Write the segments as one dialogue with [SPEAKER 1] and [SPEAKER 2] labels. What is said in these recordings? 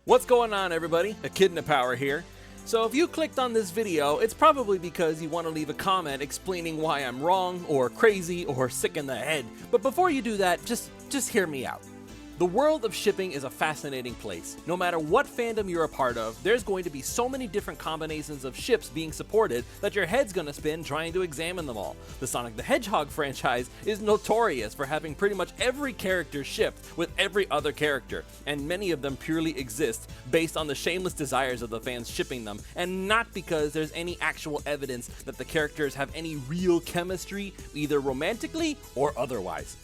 [SPEAKER 1] What's going on, everybody? Echidna Power here. So if you clicked on this video, it's probably because you want to leave a comment explaining why I'm wrong, or crazy, or sick in the head. But before you do that, just hear me out. The world of shipping is a fascinating place. No matter what fandom you're a part of, there's going to be so many different combinations of ships being supported that your head's gonna spin trying to examine them all. The Sonic the Hedgehog franchise is notorious for having pretty much every character shipped with every other character, and many of them purely exist based on the shameless desires of the fans shipping them, and not because there's any actual evidence that the characters have any real chemistry, either romantically or otherwise.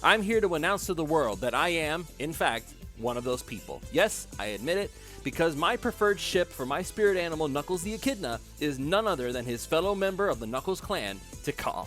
[SPEAKER 1] I'm here to announce to the world that I am, in fact, one of those people. Yes, I admit it, because my preferred ship for my spirit animal, Knuckles the Echidna, is none other than his fellow member of the Knuckles clan, Tikal.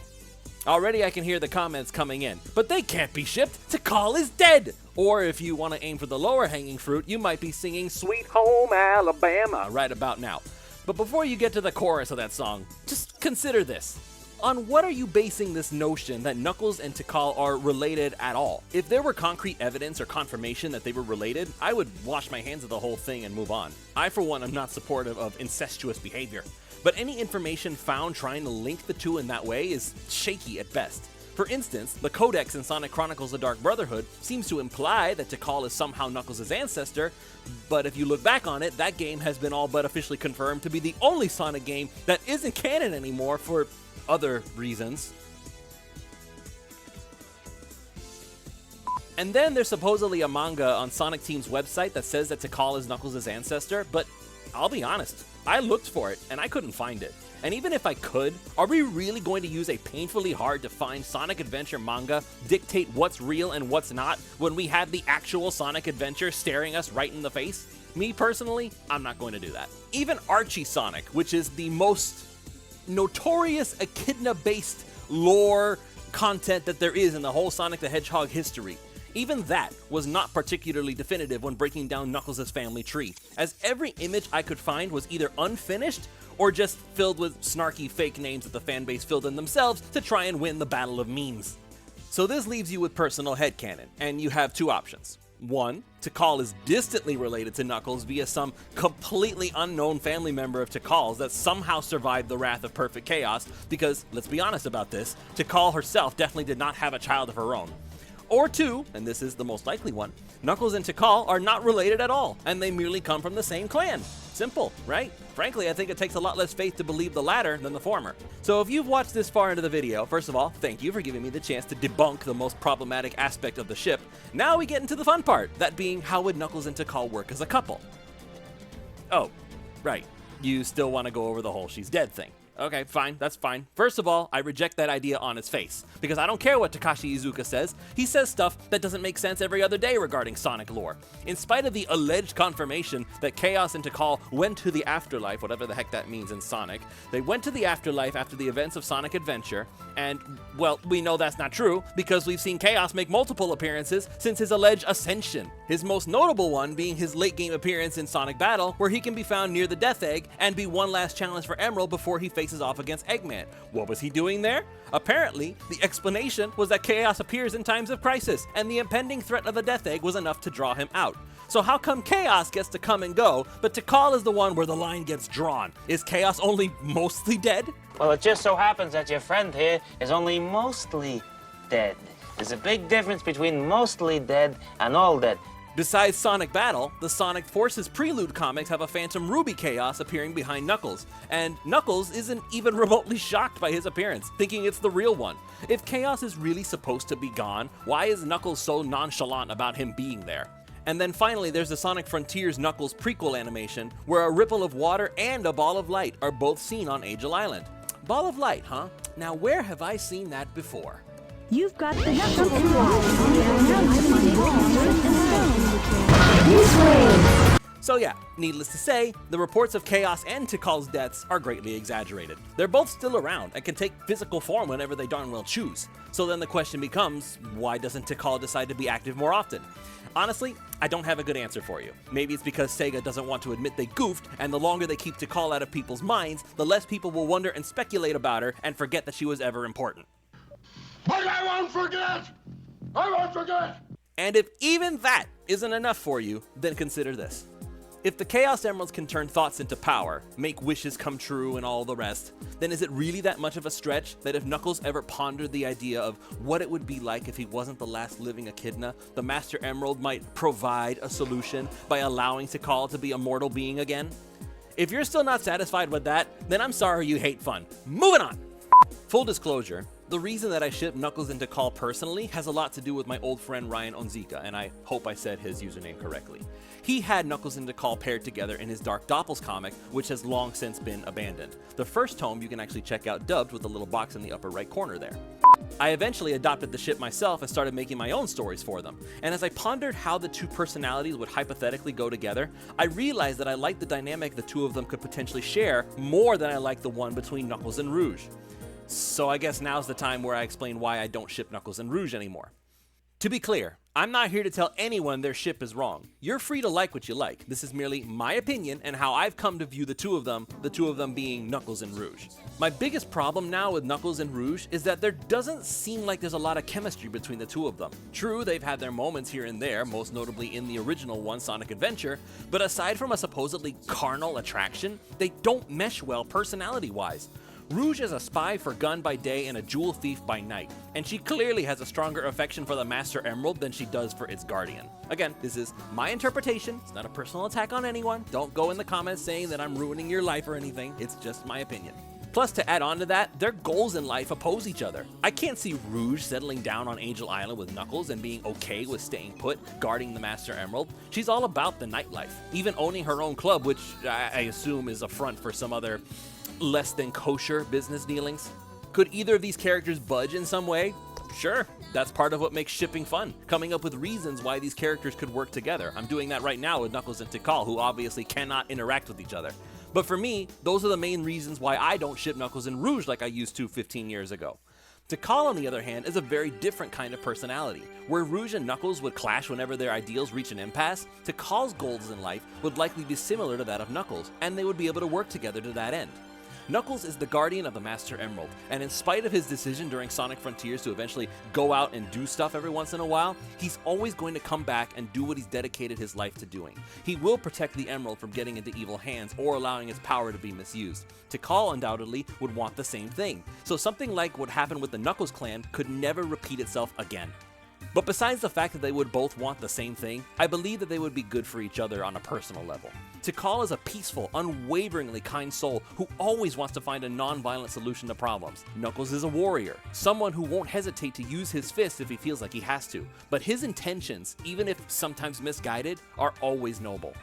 [SPEAKER 1] Already I can hear the comments coming in, but they can't be shipped, Tikal is dead! Or if you want to aim for the lower hanging fruit, you might be singing Sweet Home Alabama right about now. But before you get to the chorus of that song, just consider this. On what are you basing this notion that Knuckles and Tikal are related at all? If there were concrete evidence or confirmation that they were related, I would wash my hands of the whole thing and move on. I, for one, am not supportive of incestuous behavior. But any information found trying to link the two in that way is shaky at best. For instance, the Codex in Sonic Chronicles The Dark Brotherhood seems to imply that Tikal is somehow Knuckles' ancestor, but if you look back on it, that game has been all but officially confirmed to be the only Sonic game that isn't canon anymore for other reasons. And then there's supposedly a manga on Sonic Team's website that says that Tikal is Knuckles' ancestor, but I'll be honest, I looked for it and I couldn't find it. And even if I could, are we really going to use a painfully hard to find Sonic Adventure manga dictate what's real and what's not when we have the actual Sonic Adventure staring us right in the face? Me personally, I'm not going to do that. Even Archie Sonic, which is the most notorious Echidna-based lore content that there is in the whole Sonic the Hedgehog history, even that was not particularly definitive when breaking down Knuckles' family tree, as every image I could find was either unfinished or just filled with snarky fake names that the fanbase filled in themselves to try and win the battle of memes. So this leaves you with personal headcanon, and you have two options. One, Tikal is distantly related to Knuckles via some completely unknown family member of Tikal's that somehow survived the wrath of Perfect Chaos, because, let's be honest about this, Tikal herself definitely did not have a child of her own. Or two, and this is the most likely one, Knuckles and Tikal are not related at all, and they merely come from the same clan. Simple, right? Frankly, I think it takes a lot less faith to believe the latter than the former. So if you've watched this far into the video, first of all, thank you for giving me the chance to debunk the most problematic aspect of the ship. Now we get into the fun part, that being how would Knuckles and Tikal work as a couple? Oh, right. You still want to go over the whole she's dead thing. Okay, fine, that's fine. First of all, I reject that idea on its face, because I don't care what Takashi Iizuka says. He says stuff that doesn't make sense every other day regarding Sonic lore. In spite of the alleged confirmation that Chaos and Tikal went to the afterlife, whatever the heck that means in Sonic, they went to the afterlife after the events of Sonic Adventure, and, well, we know that's not true, because we've seen Chaos make multiple appearances since his alleged ascension. His most notable one being his late-game appearance in Sonic Battle, where he can be found near the Death Egg and be one last challenge for Emerald before he faces off against Eggman. What was he doing there? Apparently, the explanation was that Chaos appears in times of crisis, and the impending threat of the Death Egg was enough to draw him out. So how come Chaos gets to come and go, but Tikal is the one where the line gets drawn? Is Chaos only mostly dead?
[SPEAKER 2] Well, it just so happens that your friend here is only mostly dead. There's a big difference between mostly dead and all dead.
[SPEAKER 1] Besides Sonic Battle, the Sonic Forces Prelude comics have a Phantom Ruby Chaos appearing behind Knuckles, and Knuckles isn't even remotely shocked by his appearance, thinking it's the real one. If Chaos is really supposed to be gone, why is Knuckles so nonchalant about him being there? And then finally, there's the Sonic Frontiers Knuckles prequel animation, where a ripple of water and a ball of light are both seen on Angel Island. Ball of light, huh? Now where have I seen that before?
[SPEAKER 3] You've got the
[SPEAKER 1] So yeah, needless to say, the reports of Chaos and Tikal's deaths are greatly exaggerated. They're both still around and can take physical form whenever they darn well choose. So then the question becomes, why doesn't Tikal decide to be active more often? Honestly, I don't have a good answer for you. Maybe it's because Sega doesn't want to admit they goofed, and the longer they keep Tikal out of people's minds, the less people will wonder and speculate about her and forget that she was ever important.
[SPEAKER 4] But I won't forget! I won't forget!
[SPEAKER 1] And if even that isn't enough for you, then consider this. If the Chaos Emeralds can turn thoughts into power, make wishes come true and all the rest, then is it really that much of a stretch that if Knuckles ever pondered the idea of what it would be like if he wasn't the last living Echidna, the Master Emerald might provide a solution by allowing Tikal to be a mortal being again? If you're still not satisfied with that, then I'm sorry you hate fun. Moving on! Full disclosure, the reason that I ship Knuckles and Tikal personally has a lot to do with my old friend Ryan Onzika, and I hope I said his username correctly. He had Knuckles and Tikal paired together in his Dark Doppels comic, which has long since been abandoned. The first tome you can actually check out dubbed with the little box in the upper right corner there. I eventually adopted the ship myself and started making my own stories for them, and as I pondered how the two personalities would hypothetically go together, I realized that I liked the dynamic the two of them could potentially share more than I liked the one between Knuckles and Rouge. So I guess now's the time where I explain why I don't ship Knuckles and Rouge anymore. To be clear, I'm not here to tell anyone their ship is wrong. You're free to like what you like. This is merely my opinion and how I've come to view the two of them being Knuckles and Rouge. My biggest problem now with Knuckles and Rouge is that there doesn't seem like there's a lot of chemistry between the two of them. True, they've had their moments here and there, most notably in the original one, Sonic Adventure, but aside from a supposedly carnal attraction, they don't mesh well personality-wise. Rouge is a spy for Gun by day and a jewel thief by night, and she clearly has a stronger affection for the Master Emerald than she does for its guardian. Again, this is my interpretation, it's not a personal attack on anyone, don't go in the comments saying that I'm ruining your life or anything, it's just my opinion. Plus, to add on to that, their goals in life oppose each other. I can't see Rouge settling down on Angel Island with Knuckles and being okay with staying put, guarding the Master Emerald. She's all about the nightlife, even owning her own club, which I assume is a front for some other less than kosher business dealings. Could either of these characters budge in some way? Sure, that's part of what makes shipping fun, coming up with reasons why these characters could work together. I'm doing that right now with Knuckles and Tikal, who obviously cannot interact with each other. But for me, those are the main reasons why I don't ship Knuckles and Rouge like I used to 15 years ago. Tikal, on the other hand, is a very different kind of personality. Where Rouge and Knuckles would clash whenever their ideals reach an impasse, Tikal's goals in life would likely be similar to that of Knuckles, and they would be able to work together to that end. Knuckles is the guardian of the Master Emerald, and in spite of his decision during Sonic Frontiers to eventually go out and do stuff every once in a while, he's always going to come back and do what he's dedicated his life to doing. He will protect the Emerald from getting into evil hands or allowing its power to be misused. Tikal undoubtedly would want the same thing, so something like what happened with the Knuckles clan could never repeat itself again. But besides the fact that they would both want the same thing, I believe that they would be good for each other on a personal level. Tikal is a peaceful, unwaveringly kind soul who always wants to find a non-violent solution to problems. Knuckles is a warrior, someone who won't hesitate to use his fist if he feels like he has to. But his intentions, even if sometimes misguided, are always noble.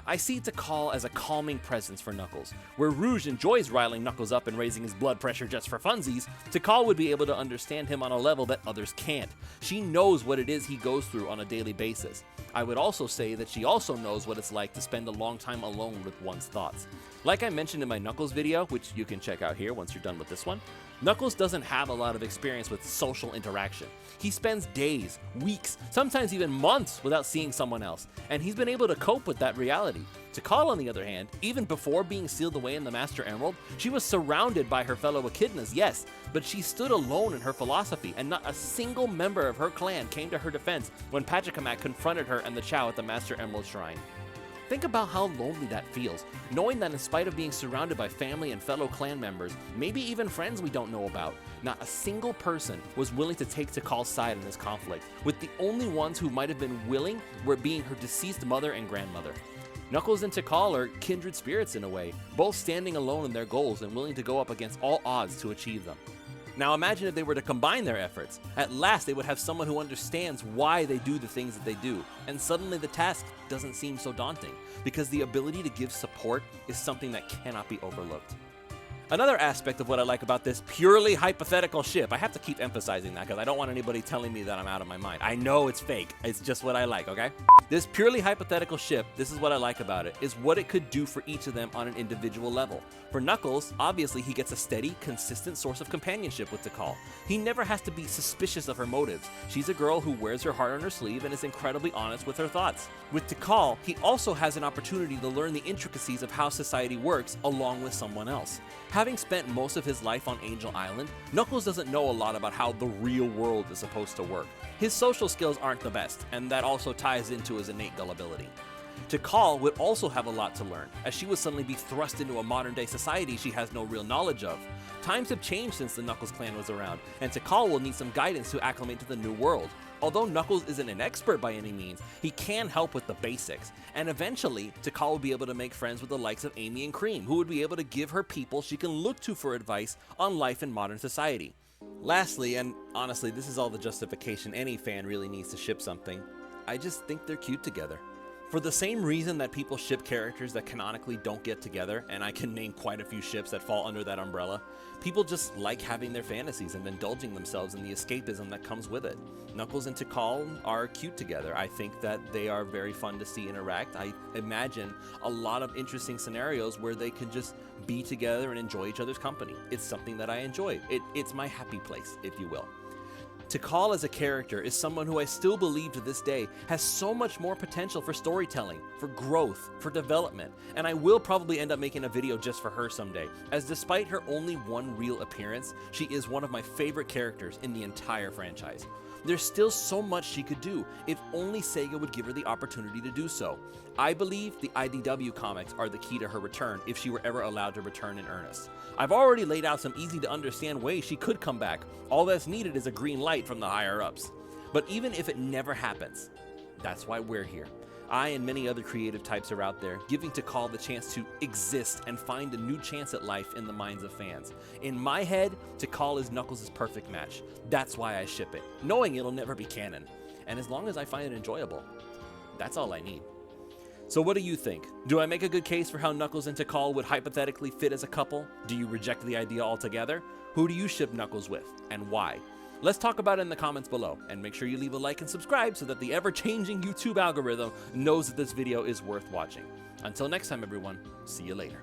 [SPEAKER 1] I see Tikal as a calming presence for Knuckles. Where Rouge enjoys riling Knuckles up and raising his blood pressure just for funsies, Tikal would be able to understand him on a level that others can't. She knows what it is he goes through on a daily basis. I would also say that she also knows what it's like to spend a long time alone with one's thoughts. Like I mentioned in my Knuckles video, which you can check out here once you're done with this one, Knuckles doesn't have a lot of experience with social interaction. He spends days, weeks, sometimes even months without seeing someone else, and he's been able to cope with that reality. Tikal, on the other hand, even before being sealed away in the Master Emerald, she was surrounded by her fellow Echidnas, yes, but she stood alone in her philosophy, and not a single member of her clan came to her defense when Pachacamac confronted her and the Chow at the Master Emerald Shrine. Think about how lonely that feels, knowing that in spite of being surrounded by family and fellow clan members, maybe even friends we don't know about, not a single person was willing to take Tikal's side in this conflict, with the only ones who might have been willing were being her deceased mother and grandmother. Knuckles and Tikal are kindred spirits in a way, both standing alone in their goals and willing to go up against all odds to achieve them. Now imagine if they were to combine their efforts. At last they would have someone who understands why they do the things that they do, and suddenly the task doesn't seem so daunting, because the ability to give support is something that cannot be overlooked. Another aspect of what I like about this purely hypothetical ship, I have to keep emphasizing that because I don't want anybody telling me that I'm out of my mind. I know it's fake, it's just what I like, okay? This purely hypothetical ship, this is what I like about it, is what it could do for each of them on an individual level. For Knuckles, obviously he gets a steady, consistent source of companionship with Tikal. He never has to be suspicious of her motives. She's a girl who wears her heart on her sleeve and is incredibly honest with her thoughts. With Tikal, he also has an opportunity to learn the intricacies of how society works along with someone else. Having spent most of his life on Angel Island, Knuckles doesn't know a lot about how the real world is supposed to work. His social skills aren't the best, and that also ties into his innate gullibility. Tikal would also have a lot to learn, as she would suddenly be thrust into a modern-day society she has no real knowledge of. Times have changed since the Knuckles clan was around, and Tikal will need some guidance to acclimate to the new world. Although Knuckles isn't an expert by any means, he can help with the basics, and eventually, Tikal will be able to make friends with the likes of Amy and Cream, who would be able to give her people she can look to for advice on life in modern society. Lastly, and honestly this is all the justification any fan really needs to ship something, I just think they're cute together. For the same reason that people ship characters that canonically don't get together, and I can name quite a few ships that fall under that umbrella, people just like having their fantasies and indulging themselves in the escapism that comes with it. Knuckles and Tikal are cute together. I think that they are very fun to see interact. I imagine a lot of interesting scenarios where they can just be together and enjoy each other's company. It's something that I enjoy. It's my happy place, if you will. Tikal as a character is someone who I still believe to this day has so much more potential for storytelling, for growth, for development, and I will probably end up making a video just for her someday, as despite her only one real appearance, she is one of my favorite characters in the entire franchise. There's still so much she could do, if only Sega would give her the opportunity to do so. I believe the IDW comics are the key to her return if she were ever allowed to return in earnest. I've already laid out some easy to understand ways she could come back. All that's needed is a green light from the higher ups. But even if it never happens, that's why we're here. I and many other creative types are out there, giving Tikal the chance to exist and find a new chance at life in the minds of fans. In my head, Tikal is Knuckles' perfect match. That's why I ship it, knowing it'll never be canon. And as long as I find it enjoyable, that's all I need. So what do you think? Do I make a good case for how Knuckles and Tikal would hypothetically fit as a couple? Do you reject the idea altogether? Who do you ship Knuckles with, and why? Let's talk about it in the comments below, and make sure you leave a like and subscribe so that the ever-changing YouTube algorithm knows that this video is worth watching. Until next time everyone, see you later.